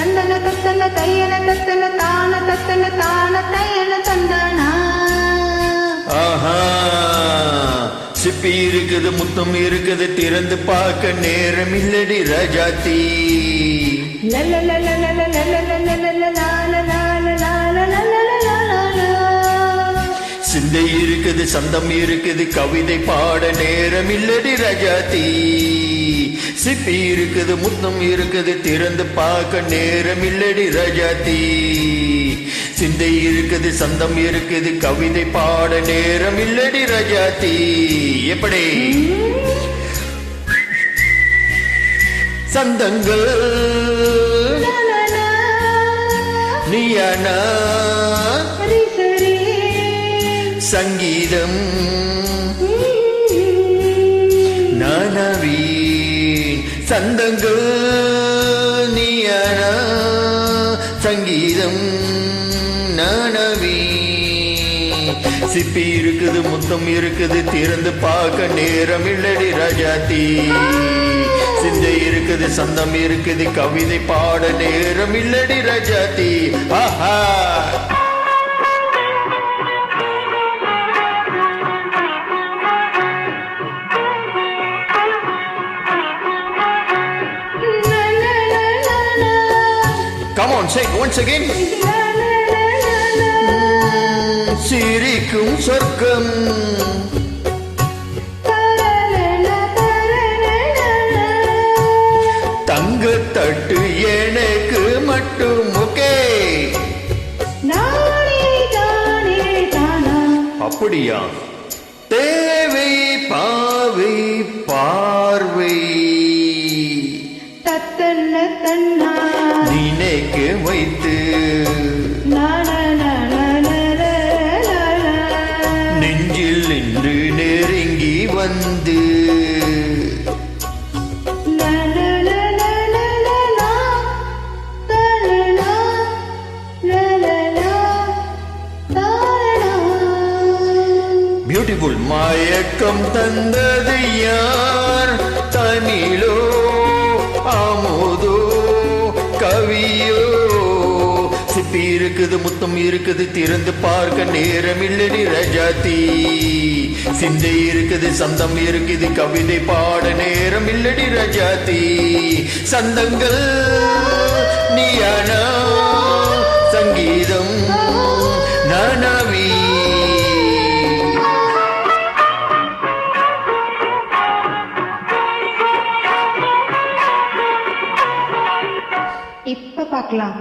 தந்தன தத்தன தையன தத்தன தான தத்தன தான தையன தந்தனா. ஆஹா, சிப்பி இருக்குது, முத்தம் இருக்குது, திறந்து பார்க்க நேரம் இல்லடி ராஜாத்தி. சிந்தை இருக்குது, சந்தம் இருக்குது, கவிதை பாட நேரம் இல்லடி ராஜாத்தி. சிப்பி இருக்குது, முத்தம் இருக்குது, திறந்து பார்க்க நேரம் இல்லடி ராஜாத்தி. சிந்தை இருக்குது, சந்தம் இருக்குது, கவிதை பாட நேரம் இல்லடி ராஜாத்தி. எப்படி சந்தங்கள் நீயானா சங்கீதம் நானவீன். சந்தங்கள் நீயானா சங்கீதம் நானவீன். சிப்பி இருக்குது, முத்தம் இருக்குது, திறந்து பார்க்க நேரம் இல்லடி ராஜாத்தி. சிந்தை இருக்குது, சந்தம் இருக்குது, கவிதை பாட நேரம் இல்லடி ராஜாத்தி. ஆஹா, come on, say it once again. சிரிக்கும் சொர்க்கம் தங்க தட்டு எனக்கு மட்டும். ஓகே, அப்படியா? தேவை பாவை பார்வை நினைக்க வைத்து நெஞ்சில் நின்று நெருங்கி வந்து பியூட்டிஃபுல். மயக்கம் தந்தது யார்? தமிழோ ஆமோதோ கவியோ? சிப்பி இருக்குது, முத்தம் இருக்குது, திறந்து பார்க்க நேரம் இல்லடி ராஜாத்தி. சிந்தை இருக்குது, சந்தம் இருக்குது, கவிதை பாட நேரம் இல்லடி ராஜாத்தி. சந்தங்கள் நீயானா சங்கீதம் நானாவி. இப்ப பார்க்கலாம்.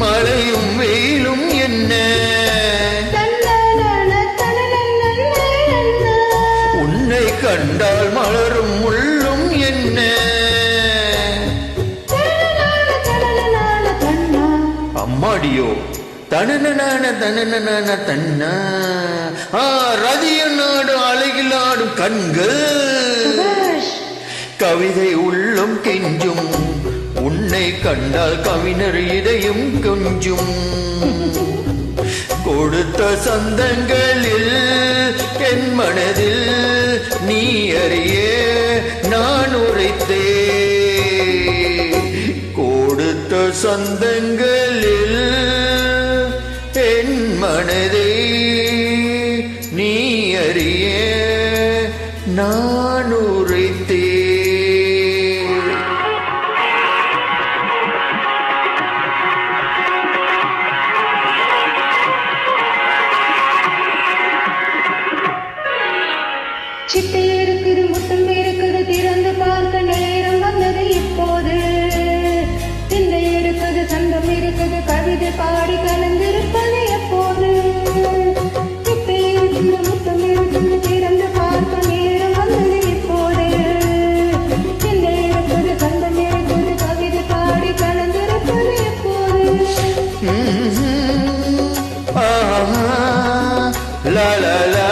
மழையும் வெயிலும் என்ன, உன்னை கண்டால் மலரும் முள்ளும் என்ன. அம்மாடியோ தனன தனன தன்னா. ரதிய நாடு அழகில் ஆடும் கண்கள், கவிதை உள்ளம் கெஞ்சும், உன்னை கண்டால் கவிஞர் இதயம் கொஞ்சும். கொடுத்த சந்தங்களில் என் மனதில் நீ அறிய நான் உரைத்தே. கொடுத்த சந்தங்களில் என் மனதை நீ அறிய நான் உரைத்தே. சிட்டை இருக்குது, முத்தம் இருக்குது, திறந்து பார்க்க நேரம் வந்தது இப்போது. சிந்தை இருக்குது, சந்தம் இருக்குது, கவிதை பாடி கலந்திருப்பது எப்போது. சிட்டை இருக்குது, முத்தம் இருக்குது, திறந்து பார்க்க நேரம் வந்தது இப்போது. சிந்தை இருக்குது, சந்தம் இருக்குது, கவிதை பாடி கலந்திருப்பது எப்போது. லா லா லா